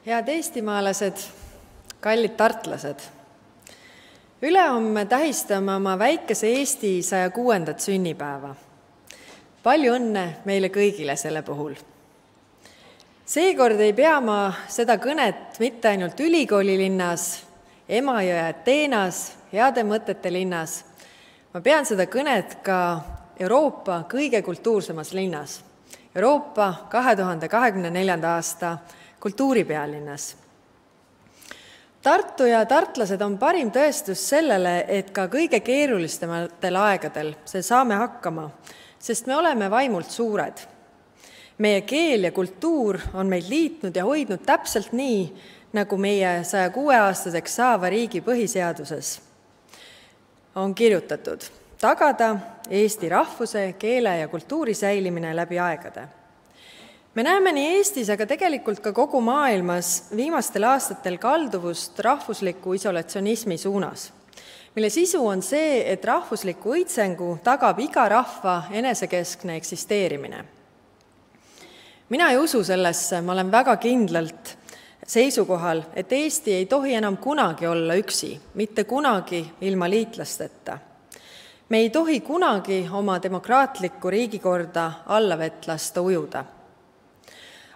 Head eestimaalased, kallid tartlased! Ülehomme tähistame oma väikese Eesti 106. sünnipäeva. Palju õnne meile kõigile selle puhul. Seekord ei pea ma seda kõnet mitte ainult ülikoolilinnas, Emajõe Ateenas, heade mõtete linnas. Ma pean seda kõnet ka Euroopa kõige kultuursemas linnas, Euroopa 2024. aasta kultuuripealinnas. Tartu ja tartlased on parim tõestus sellele, et ka kõige keerulistematel aegadel see saame hakkama, sest me oleme vaimult suured. Meie keel ja kultuur on meid liitnud ja hoidnud täpselt nii, nagu meie 106-aastaseks saava riigi põhiseaduses on kirjutatud, tagada Eesti rahvuse, keele ja kultuuri säilimine läbi aegade. Me näeme nii Eestis, aga tegelikult ka kogu maailmas viimastel aastatel kalduvust rahvusliku isolatsionismi suunas, mille sisu on see, et rahvusliku õitsengu tagab iga rahva enesekeskne eksisteerimine. Mina ei usu sellesse, ma olen väga kindlalt seisukohal, et Eesti ei tohi enam kunagi olla üksi, mitte kunagi ilma liitlasteta. Me ei tohi kunagi oma demokraatlikku riigikorda allavett lasta ujuda.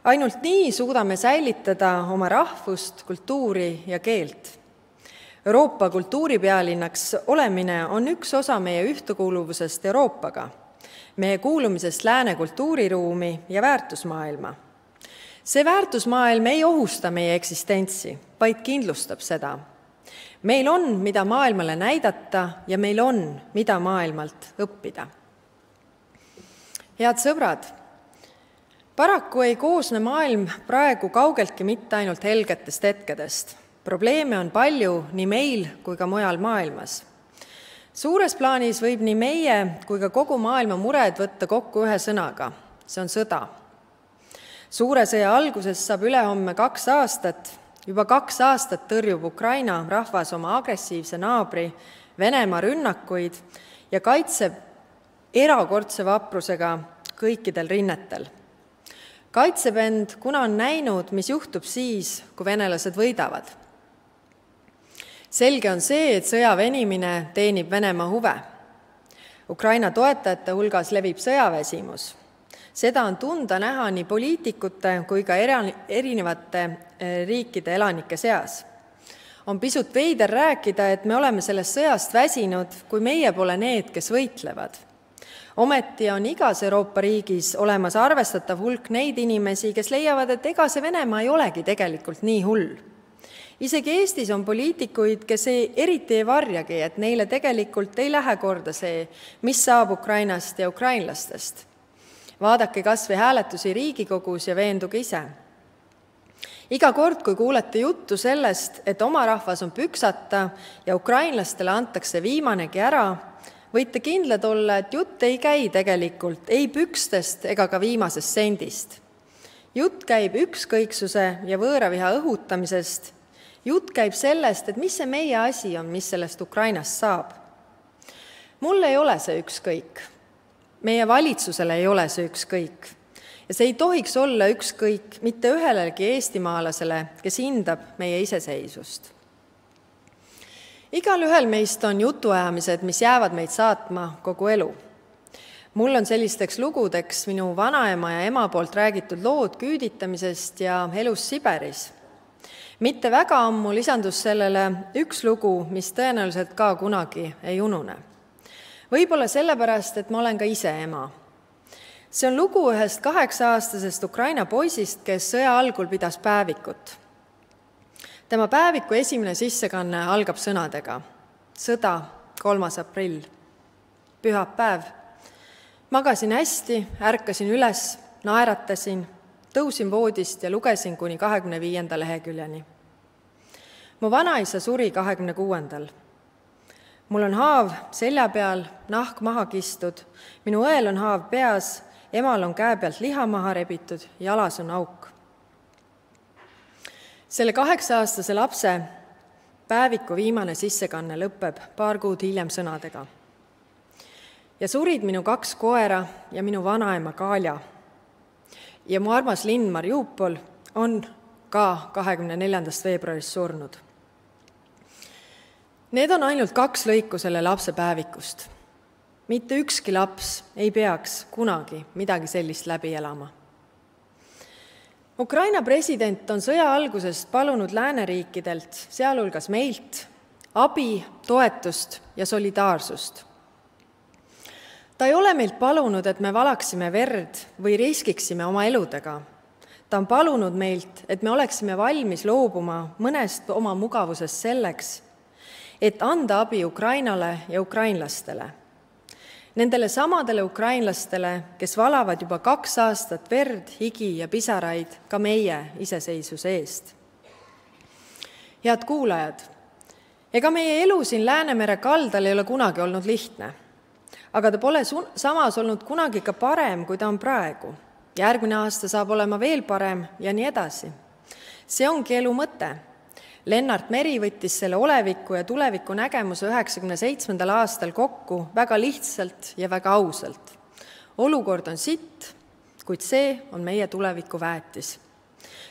Ainult nii suudame säilitada oma rahvust, kultuuri ja keelt. Euroopa kultuuripealinnaks olemine on üks osa meie ühtekuuluvusest Euroopaga, meie kuulumisest lääne kultuuriruumi ja väärtusmaailma. See väärtusmaailm ei ohusta meie eksistentsi, vaid kindlustab seda. Meil on, mida maailmale näidata ja meil on, mida maailmalt õppida. Head sõbrad! Paraku ei koosne maailm praegu kaugeltki mitte ainult helgetest hetkedest. Probleeme on palju nii meil kui ka mujal maailmas. Suures plaanis võib nii meie kui ka kogu maailma mured võtta kokku ühe sõnaga. See on sõda. Suure sõja algusest saab ülehomme 2 aastat. Juba 2 aastat tõrjub Ukraina rahvas oma agressiivse naabri Venemaa rünnakuid ja kaitseb erakordse vaprusega kõikidel rinnetel. Kaitseb end, kuna on näinud, mis juhtub siis, kui venelased võidavad. Selge on see, et sõja venimine teenib Venemaa huve. Ukraina toetajate hulgas levib sõjaväsimus. Seda on tunda näha nii poliitikute kui ka erinevate riikide elanike seas. On pisut veider rääkida, et me oleme sellest sõjast väsinud, kui meie pole need, kes võitlevad. Ometi on igas Euroopa riigis olemas arvestatav hulk neid inimesi, kes leiavad, et ega see Venemaa ei olegi tegelikult nii hull. Isegi Eestis on poliitikuid, kes eriti ei varjagi, et neile tegelikult ei lähe korda see, mis saab Ukrainast ja ukrainlastest. Vaadake kas või hääletusi Riigikogus ja veenduge ise. Iga kord, kui kuulete juttu sellest, et oma rahvas on püksata ja ukrainlastele antakse viimanegi ära, võite kindlad olla, et jutt ei käi tegelikult ei pükstest ega ka viimasest sendist. Jutt käib ükskõiksuse ja võõraviha õhutamisest. Jutt käib sellest, et mis see meie asi on, mis sellest Ukrainast saab. Mul ei ole see ükskõik. Meie valitsusele ei ole see ükskõik. Ja see ei tohiks olla ükskõik mitte ühelegi eestimaalasele, kes hindab meie iseseisvust. Igal ühel meist on jutuajamised, mis jäävad meid saatma kogu elu. Mul on sellisteks lugudeks minu vanaema ja ema poolt räägitud lood küüditamisest ja elus Siberis. Mitte väga ammu lisandus sellele üks lugu, mis tõenäoliselt ka kunagi ei unune. Võib-olla sellepärast, et ma olen ka ise ema. See on lugu ühest 8-aastasest Ukraina poisist, kes sõja algul pidas päevikut. Tema päeviku esimene sissekanne algab sõnadega. Sõda, 3. aprill. Pühapäev. Magasin hästi, ärkasin üles, naeratasin, tõusin voodist ja lugesin kuni 25. leheküljeni. Mu vanaisa suri 26. Mul on haav selja peal, nahk maha kistud, minu õel on haav peas, emal on käe pealt liha maha rebitud, jalas on auk. Selle 8-aastase lapse päeviku viimane sissekanne lõpeb paar kuud hiljem sõnadega. Ja surid minu 2 koera ja minu vanaema Kalja. Ja mu armas linn Mariupol on ka 24. veebruarist surnud. Need on ainult 2 lõiku selle lapse päevikust. Mitte ükski laps ei peaks kunagi midagi sellist läbi elama. Ukraina president on sõja algusest palunud lääneriikidelt, sealhulgas meilt, abi, toetust ja solidaarsust. Ta ei ole meilt palunud, et me valaksime verd või riskiksime oma eludega. Ta on palunud meilt, et me oleksime valmis loobuma mõnest oma mugavusest selleks, et anda abi Ukrainale ja ukrainlastele. Nendele samadele ukrainlastele, kes valavad juba 2 aastat verd, higi ja pisaraid ka meie iseseisvuse eest. Head kuulajad, ega meie elu siin Läänemere kaldal ei ole kunagi olnud lihtne, aga ta pole samas olnud kunagi ka parem, kui ta on praegu. Järgmine aasta saab olema veel parem ja nii edasi. See ongi elu mõte. Lennart Meri võttis selle oleviku ja tuleviku nägemuse 97. aastal kokku väga lihtsalt ja väga ausalt. Olukord on sitt, kuid see on meie tuleviku väetis.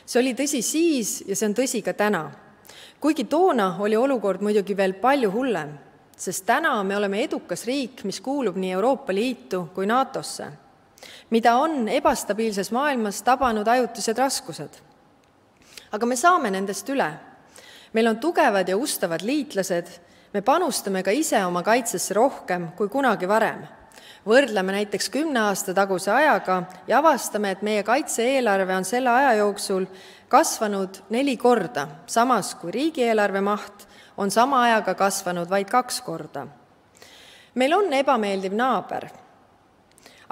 See oli tõsi siis ja see on tõsi ka täna. Kuigi toona oli olukord muidugi veel palju hullem, sest täna me oleme edukas riik, mis kuulub nii Euroopa Liitu kui NATOsse, mida on ebastabiilses maailmas tabanud ajutised raskused. Aga me saame nendest üle. Meil on tugevad ja ustavad liitlased, me panustame ka ise oma kaitsesse rohkem kui kunagi varem. Võrdleme näiteks 10 aasta taguse ajaga ja avastame, et meie kaitse-eelarve on selle aja jooksul kasvanud 4 korda, samas kui riigieelarve maht on sama ajaga kasvanud vaid 2 korda. Meil on ebameeldiv naaber,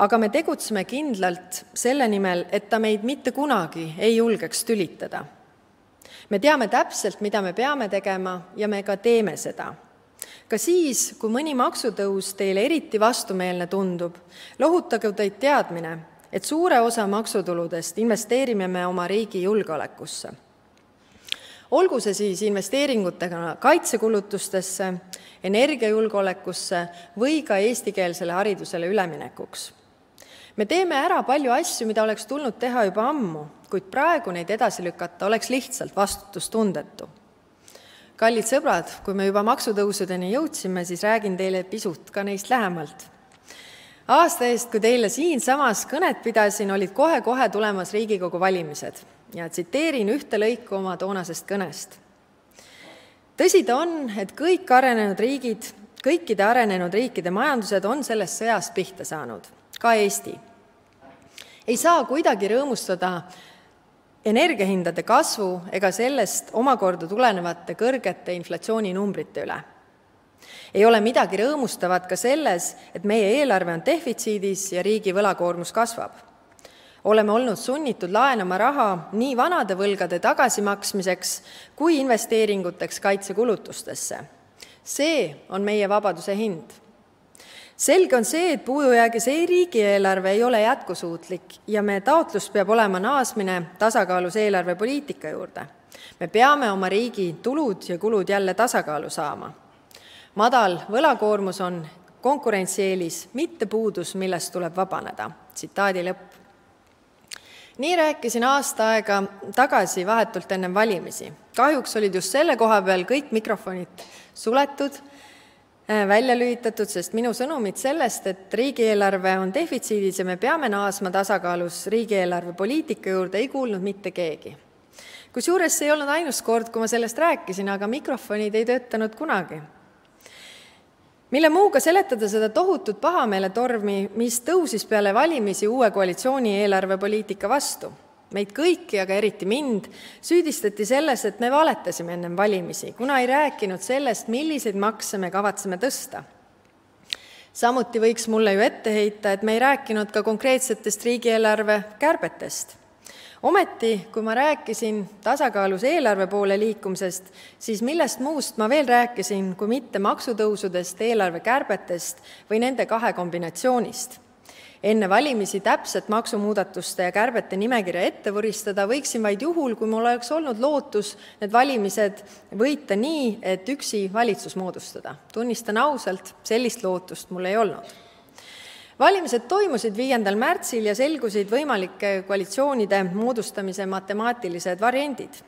aga me tegutseme kindlalt selle nimel, et ta meid mitte kunagi ei julgeks tülitada. Me teame täpselt, mida me peame tegema ja me ka teeme seda. Ka siis, kui mõni maksutõus teile eriti vastumeelne tundub, lohutage teid teadmine, et suure osa maksutuludest investeerime me oma riigi julgeolekusse. Olgu see siis investeeringutega kaitsekulutustesse, energiajulgeolekusse või ka eestikeelsele haridusele üleminekuks. Me teeme ära palju asju, mida oleks tulnud teha juba ammu, kuid praegu neid edasi lükata oleks lihtsalt vastutustundetu. Kallid sõbrad, kui me juba maksutõusudeni jõudsime, siis räägin teile pisut ka neist lähemalt. Aasta eest, kui teile siin samas kõnet pidasin, olid kohe tulemas Riigikogu valimised ja tsiteerin ühte lõiku oma toonasest kõnest. Tõsi ta on, et kõikide arenenud riikide majandused on sellest sõjast pihta saanud, ka Eesti. Ei saa kuidagi rõõmustada energiahindade kasvu ega sellest omakorda tulenevate kõrgete inflatsiooninumbrite üle. Ei ole midagi rõõmustavat ka selles, et meie eelarve on defitsiidis ja riigi võlakoormus kasvab. Oleme olnud sunnitud laenama raha nii vanade võlgade tagasimaksmiseks kui investeeringuteks kaitsekulutustesse. See on meie vabaduse hind. Selge on see, et puudujäägis riigieelarve ei ole jätkusuutlik ja meie taotlus peab olema naasmine tasakaalus eelarvepoliitika juurde. Me peame oma riigi tulud ja kulud jälle tasakaalu saama. Madal võlakoormus on konkurentsieelis, mitte puudus, millest tuleb vabaneda. Tsitaadi lõpp. Nii rääkisin aasta aega tagasi vahetult enne valimisi. Kahjuks olid just selle koha peal kõik mikrofonid suletud, välja lülitatud, sest minu sõnumid sellest, et riigieelarve on defitsiidis ja me peame naasma tasakaalus riigieelarve poliitika juurde, ei kuulnud mitte keegi. Kusjuures see ei olnud ainus kord, kui ma sellest rääkisin, aga mikrofonid ei töötanud kunagi. Mille muuga seletada seda tohutut pahameeletormi, mis tõusis peale valimisi uue koalitsiooni eelarvepoliitika vastu. Meid kõiki, aga eriti mind, süüdistati selles, et me valetasime ennem valimisi, kuna ei rääkinud sellest, milliseid makse me kavatseme tõsta. Samuti võiks mulle ju ette heita, et me ei rääkinud ka konkreetsetest riigieelarve kärbetest. Ometi, kui ma rääkisin tasakaalus eelarve poole liikumisest, siis millest muust ma veel rääkisin, kui mitte maksutõusudest, eelarve kärbetest või nende 2 kombinatsioonist. Enne valimisi täpset maksumuudatuste ja kärbete nimekirja ette võristada võiksin vaid juhul, kui mul oleks olnud lootus need valimised võita nii, et üksi valitsus moodustada. Tunnistan ausalt, sellist lootust mul ei olnud. Valimised toimusid 5. märtsil ja selgusid võimalike koalitsioonide moodustamise matemaatilised variandid.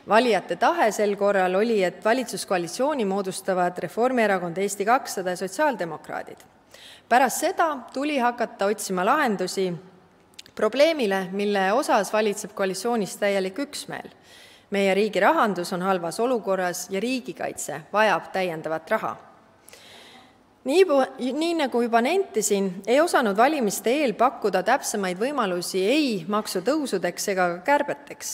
Valijate tahe sel korral oli, et valitsuskoalitsiooni moodustavad Reformierakond, Eesti 200 ja sotsiaaldemokraadid. Pärast seda tuli hakata otsima lahendusi probleemile, mille osas valitseb koalitsioonis täielik üksmeel. Meie riigi rahandus on halvas olukorras ja riigikaitse vajab täiendavat raha. Nii nagu juba nentisin, ei osanud valimiste eel pakkuda täpsemaid võimalusi ei maksutõusudeks ega kärbeteks.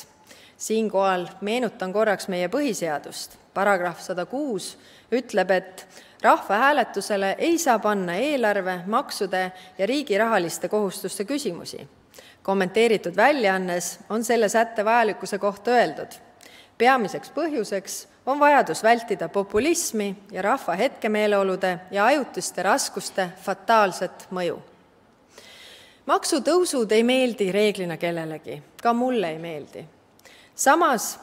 Siinkohal meenutan korraks meie põhiseadust. Paragrahv 106 ütleb, et rahvahääletusele ei saa panna eelarve, maksude ja riigi rahaliste kohustuste küsimusi. Kommenteeritud väljaannes on selle sätte vajalikkuse kohta öeldud. Peamiseks põhjuseks on vajadus vältida populismi ja rahva hetkemeeleolude ja ajutiste raskuste fataalset mõju. Maksutõusud ei meeldi reeglina kellelegi, ka mulle ei meeldi. Samas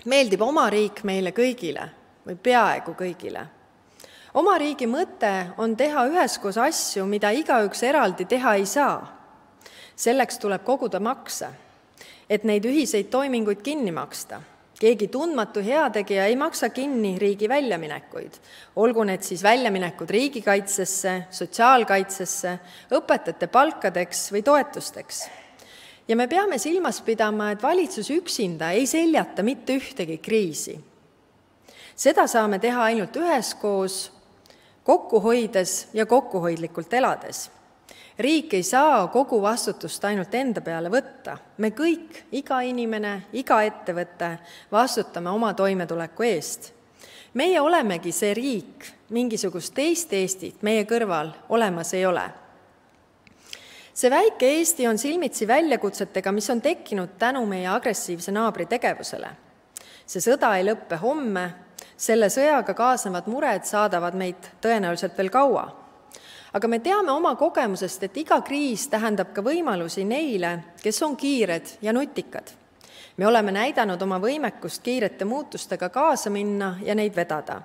meeldib oma riik meile kõigile või peaaegu kõigile. Oma riigi mõte on teha üheskoos asju, mida igaüks eraldi teha ei saa. Selleks tuleb koguda makse, et neid ühiseid toiminguid kinni maksta. Keegi tundmatu heategija ei maksa kinni riigi väljaminekuid, olgu need siis väljaminekud riigikaitsesse, sotsiaalkaitsesse, õpetajate palkadeks või toetusteks. Ja me peame silmas pidama, et valitsus üksinda ei seljata mitte ühtegi kriisi. Seda saame teha ainult üheskoos, kokku hoides ja kokkuhoidlikult elades. Riik ei saa kogu vastutust ainult enda peale võtta. Me kõik, iga inimene, iga ettevõte vastutame oma toimetuleku eest. Meie olemegi see riik, mingisugust teist Eestit meie kõrval olemas ei ole. See väike Eesti on silmitsi väljakutsetega, mis on tekkinud tänu meie agressiivse naabri tegevusele. See sõda ei lõppe homme, selle sõjaga kaasnevad mured saadavad meid tõenäoliselt veel kaua. Aga me teame oma kogemusest, et iga kriis tähendab ka võimalusi neile, kes on kiired ja nutikad. Me oleme näidanud oma võimekust kiirete muutustega kaasa minna ja neid vedada.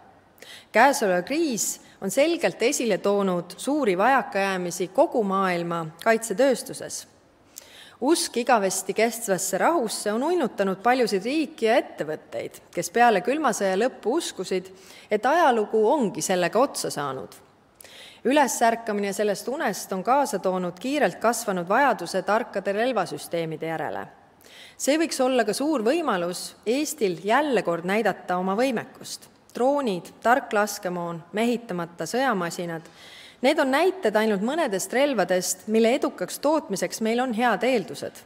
Käesolev kriis on selgelt esile toonud suuri vajakajäämisi kogu maailma kaitsetööstuses. Usk igavesti kestvasse rahusse on uinutanud paljusid riiki ja ettevõtteid, kes peale külma sõja lõppu uskusid, et ajalugu ongi sellega otsa saanud. Ülesärkamine sellest unest on kaasa toonud kiirelt kasvanud vajaduse tarkade relvasüsteemide järele. See võiks olla ka suur võimalus Eestil jälle kord näidata oma võimekust. Droonid, tark laskemoon, mehitamata sõjamasinad, need on näited ainult mõnedest relvadest, mille edukaks tootmiseks meil on head eeldused.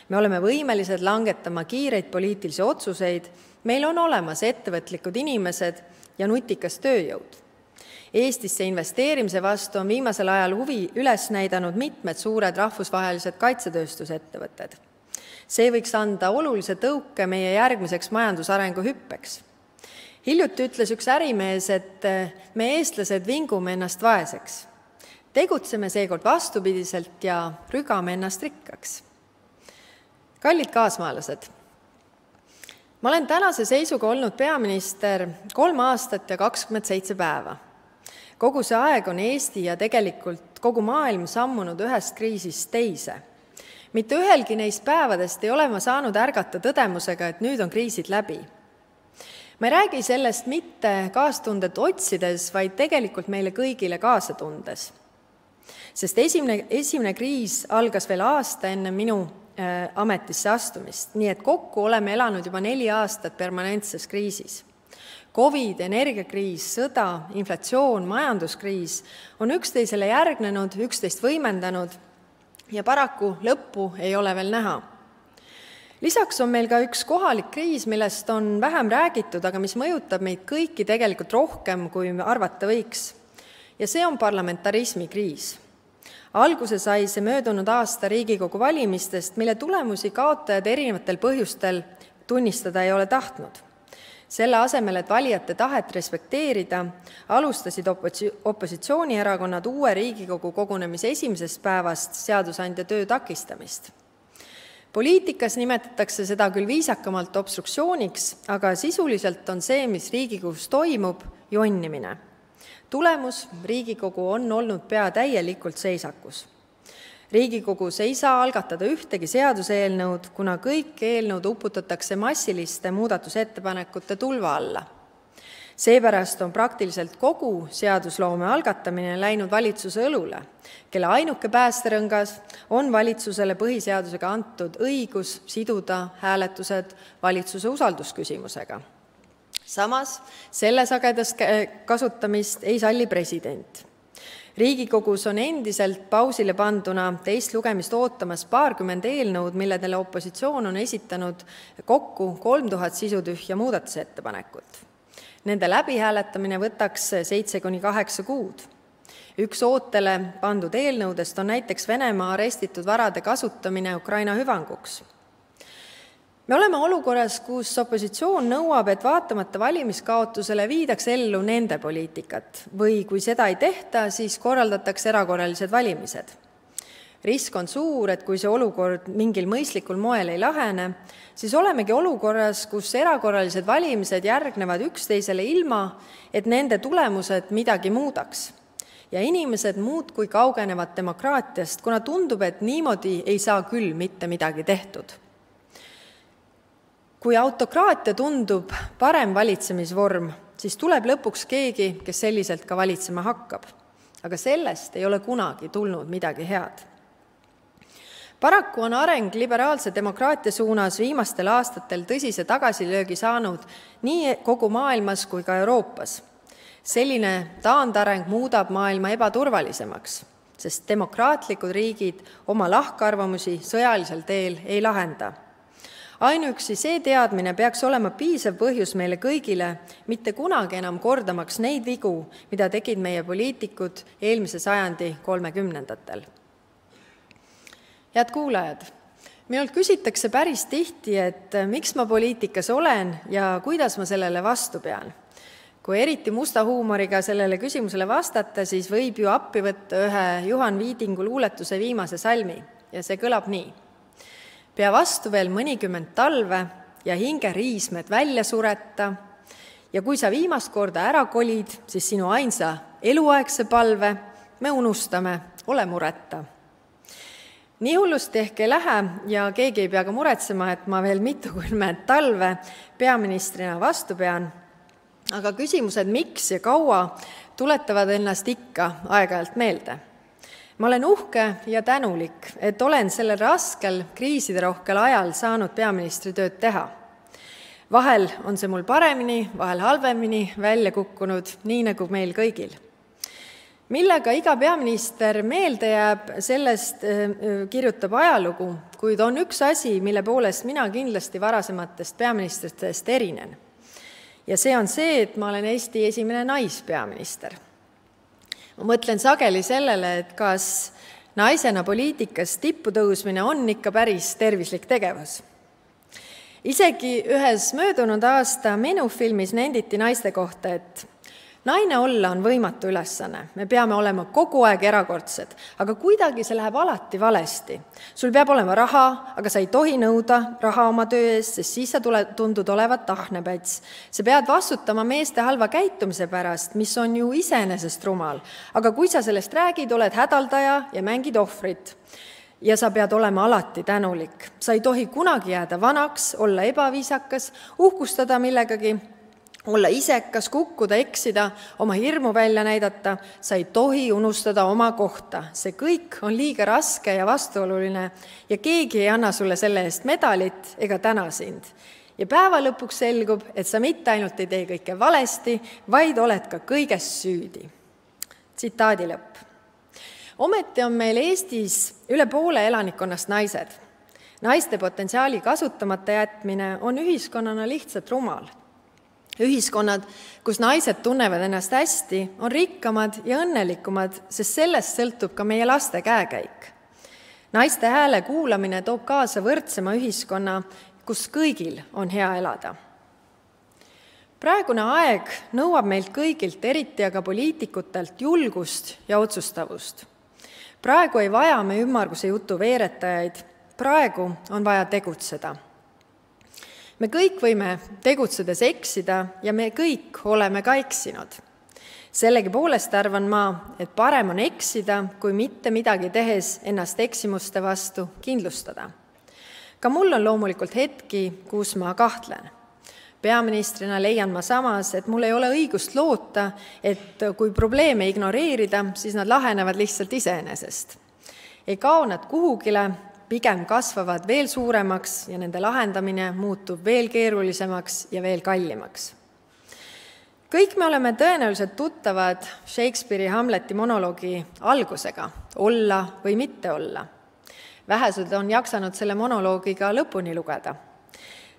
Me oleme võimelised langetama kiireid poliitilisi otsuseid, meil on olemas ettevõtlikud inimesed ja nutikas tööjõud. Eestisse investeerimise vastu on viimasel ajal huvi üles näidanud mitmed suured rahvusvahelised kaitsetööstusettevõtted. See võiks anda olulise tõuke meie järgmiseks majandusarengu hüppeks. Hiljuti ütles üks ärimees, et me eestlased vingume ennast vaeseks. Tegutseme seekord vastupidiselt ja rügame ennast rikkaks. Kallid kaasmaalased, ma olen tänase seisuga olnud peaminister 3 aastat ja 27 päeva. Kogu see aeg on Eesti ja tegelikult kogu maailm sammunud ühest kriisist teise. Mitte ühelgi neist päevadest ei ole ma saanud ärgata tõdemusega, et nüüd on kriisid läbi. Ma ei räägi sellest mitte kaastundet otsides, vaid tegelikult meile kõigile kaasa tundes. Sest esimene kriis algas veel aasta enne minu ametisse astumist, nii et kokku oleme elanud juba 4 aastat permanentses kriisis. COVID, energiakriis, sõda, inflatsioon, majanduskriis on üksteisele järgnenud, üksteist võimendanud ja paraku lõppu ei ole veel näha. Lisaks on meil ka üks kohalik kriis, millest on vähem räägitud, aga mis mõjutab meid kõiki tegelikult rohkem, kui arvata võiks. Ja see on parlamentarismi kriis. Alguse sai see möödunud aasta Riigikogu valimistest, mille tulemusi kaotajad erinevatel põhjustel tunnistada ei ole tahtnud. Selle asemel, et valijate tahet respekteerida, alustasid opositsioonierakonnad uue Riigikogu kogunemise esimesest päevast seadusandja töö takistamist. Poliitikas nimetatakse seda küll viisakamalt obstruktsiooniks, aga sisuliselt on see, mis Riigikogus toimub, jonnimine. Tulemus, Riigikogu on olnud pea täielikult seisakus. Riigikogus ei saa algatada ühtegi seaduseelnõud, kuna kõik eelnõud uputatakse massiliste muudatusettepanekute tulva alla. Seepärast on praktiliselt kogu seadusloome algatamine läinud valitsuse õlule, kelle ainuke päästerõngas on valitsusele põhiseadusega antud õigus siduda hääletused valitsuse usaldusküsimusega. Samas, selle sagedast kasutamist ei salli president. Riigikogus on endiselt pausile panduna teist lugemist ootamas paarkümmend eelnõud, milledele opositsioon on esitanud kokku 3000 sisutühja muudatusettepanekut. Nende läbihääletamine võtaks 7–8 kuud. Üks ootele pandud eelnõudest on näiteks Venemaa arestitud varade kasutamine Ukraina hüvanguks. Me oleme olukorras, kus opositsioon nõuab, et vaatamata valimiskaotusele viidaks ellu nende poliitikat või kui seda ei tehta, siis korraldatakse erakorralised valimised. Risk on suur, et kui see olukord mingil mõistlikul moel ei lahene, siis olemegi olukorras, kus erakorralised valimised järgnevad üksteisele ilma, et nende tulemused midagi muudaks. Ja inimesed muudkui kaugenevad demokraatiast, kuna tundub, et niimoodi ei saa küll mitte midagi tehtud. Kui autokraatia tundub parem valitsemisvorm, siis tuleb lõpuks keegi, kes selliselt ka valitsema hakkab. Aga sellest ei ole kunagi tulnud midagi head. Paraku on areng liberaalse demokraatia suunas viimastel aastatel tõsise tagasilöögi saanud nii kogu maailmas kui ka Euroopas. Selline taandareng muudab maailma ebaturvalisemaks, sest demokraatlikud riigid oma lahkarvamusi sõjalisel teel ei lahenda. Ainuüksi see teadmine peaks olema piisav põhjus meile kõigile, mitte kunagi enam kordamaks neid vigu, mida tegid meie poliitikud eelmise sajandi 30-ndatel. Head kuulajad, minult küsitakse päris tihti, et miks ma poliitikas olen ja kuidas ma sellele vastu pean. Kui eriti musta huumoriga sellele küsimusele vastata, siis võib ju appi võtta ühe Juhan Viidingu luuletuse viimase salmi ja see kõlab nii. Pea vastu veel mõnikümmend talve ja hinge riismed välja sureta ja kui sa viimast korda ära kolid, siis sinu ainsa eluaegse palve me unustame, ole mureta. Nii hullust ehk ei lähe ja keegi ei pea ka muretsema, et ma veel mitukümmend talve peaministrina vastu pean, aga küsimused miks ja kaua tuletavad ennast ikka aeg-ajalt meelde. Ma olen uhke ja tänulik, et olen sellel raskel kriisiderohkel ajal saanud peaministri tööd teha. Vahel on see mul paremini, vahel halvemini välja kukkunud, nii nagu meil kõigil. Millega iga peaminister meelde jääb, sellest kirjutab ajalugu, kuid on üks asi, mille poolest mina kindlasti varasematest peaministritest erinen. Ja see on see, et ma olen Eesti esimene naispeaminister. Ma mõtlen sageli sellele, et kas naisena poliitikas tippu tõusmine on ikka päris tervislik tegevus. Isegi ühes möödunud aasta menufilmis nenditi naiste kohta, et naine olla on võimatu ülesanne. Me peame olema kogu aeg erakordsed, aga kuidagi see läheb alati valesti. Sul peab olema raha, aga sa ei tohi nõuda raha oma töö eest, sest siis sa tundud olevat ahnepäts. Sa pead vastutama meeste halva käitumise pärast, mis on ju iseenesest rumal. Aga kui sa sellest räägid, oled hädaldaja ja mängid ohvrit. Ja sa pead olema alati tänulik. Sa ei tohi kunagi jääda vanaks, olla ebaviisakas, uhkustada millegagi, olla isekas, kukkuda, eksida, oma hirmu välja näidata, sa ei tohi unustada oma kohta. See kõik on liiga raske ja vastuoluline ja keegi ei anna sulle selle eest medalit ega täna sind. Ja päeva lõpuks selgub, et sa mitte ainult ei tee kõike valesti, vaid oled ka kõiges süüdi. Tsitaadi lõpp. Ometi on meil Eestis üle poole elanikkonnast naised. Naiste potentsiaali kasutamata jätmine on ühiskonnana lihtsalt rumal. Ühiskonnad, kus naised tunnevad ennast hästi, on rikkamad ja õnnelikumad, sest sellest sõltub ka meie laste käekäik. Naiste hääle kuulamine toob kaasa võrdsema ühiskonna, kus kõigil on hea elada. Praegune aeg nõuab meilt kõigilt, eriti aga poliitikutelt, julgust ja otsustavust. Praegu ei vaja me ümmarguse jutu veeretajaid, praegu on vaja tegutseda. Me kõik võime tegutsedes eksida ja me kõik oleme ka eksinud. Sellegipoolest arvan ma, et parem on eksida, kui mitte midagi tehes ennast eksimuste vastu kindlustada. Ka mul on loomulikult hetki, kus ma kahtlen. Peaministrina leian ma samas, et mul ei ole õigust loota, et kui probleeme ignoreerida, siis nad lahenevad lihtsalt iseenesest. Ei kao nad kuhugile, pigem kasvavad veel suuremaks ja nende lahendamine muutub veel keerulisemaks ja veel kallimaks. Kõik me oleme tõenäoliselt tuttavad Shakespeare'i Hamleti monoloogi algusega, olla või mitte olla. Vähesed on jaksanud selle monoloogiga lõpuni lugeda,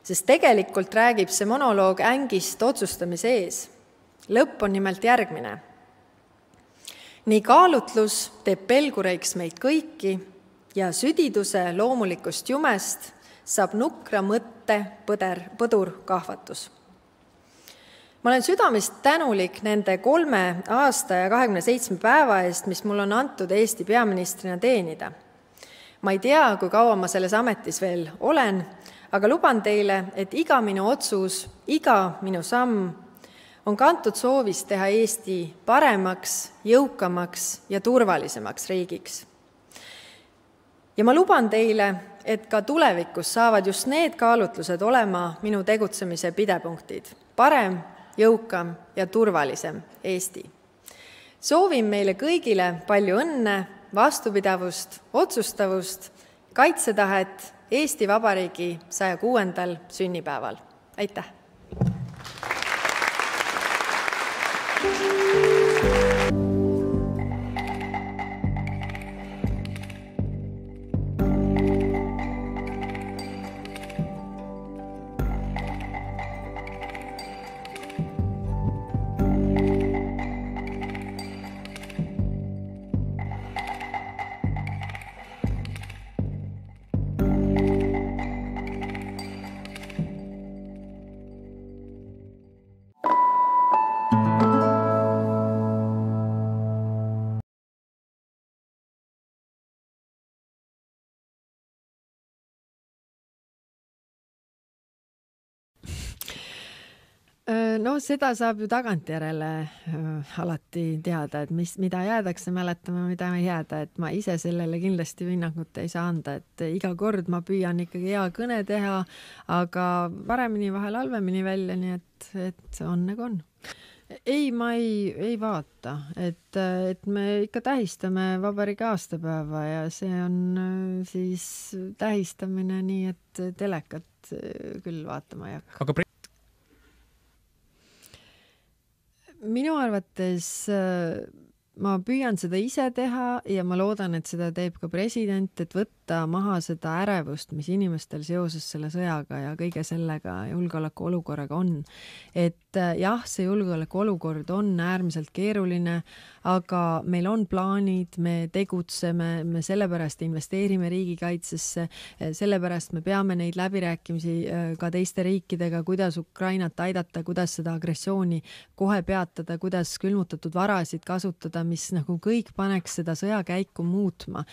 sest tegelikult räägib see monoloog ängist otsustamise ees. Lõpp on nimelt järgmine. Nii kaalutlus teeb pelgureiks meid kõiki ja südiduse loomulikust jumest saab nukra mõtte põdur kahvatus. Ma olen südamest tänulik nende 3 aasta ja 27 päeva eest, mis mul on antud Eesti peaministrina teenida. Ma ei tea, kui kaua ma selles ametis veel olen, aga luban teile, et iga minu otsus, iga minu samm on kantud soovist teha Eesti paremaks, jõukamaks ja turvalisemaks riigiks. Ja ma luban teile, et ka tulevikus saavad just need kaalutlused olema minu tegutsemise pidepunktid. Parem, jõukam ja turvalisem Eesti. Soovin meile kõigile palju õnne, vastupidavust, otsustavust, kaitsetahet Eesti Vabariigi 106. sünnipäeval. Aitäh! No seda saab ju tagantjärele alati teada, et mida jäädakse mäletama, mida ei jääda, et ma ise sellele kindlasti hinnangut ei saa anda, et iga kord ma püüan ikkagi hea kõne teha, aga paremini vahel halvemini välja, nii et on nagu on. Ei, ma ei vaata, et me ikka tähistame vabariigi aastapäeva ja see on siis tähistamine nii, et telekat küll vaatama ei hakka. Aga minu arvates ma püüan seda ise teha ja ma loodan, et seda teeb ka president, et võtta maha seda ärevust, mis inimestel seoses selle sõjaga ja kõige sellega julgeoleku olukorraga on. Et jah, see julgeoleku olukord on äärmiselt keeruline, aga meil on plaanid, me tegutseme, me sellepärast investeerime riigikaitsesse, sellepärast me peame neid läbirääkimisi ka teiste riikidega, kuidas Ukrainat aidata, kuidas seda agressiooni kohe peatada, kuidas külmutatud varasid kasutada, mis nagu kõik paneks seda sõjakäiku muutma.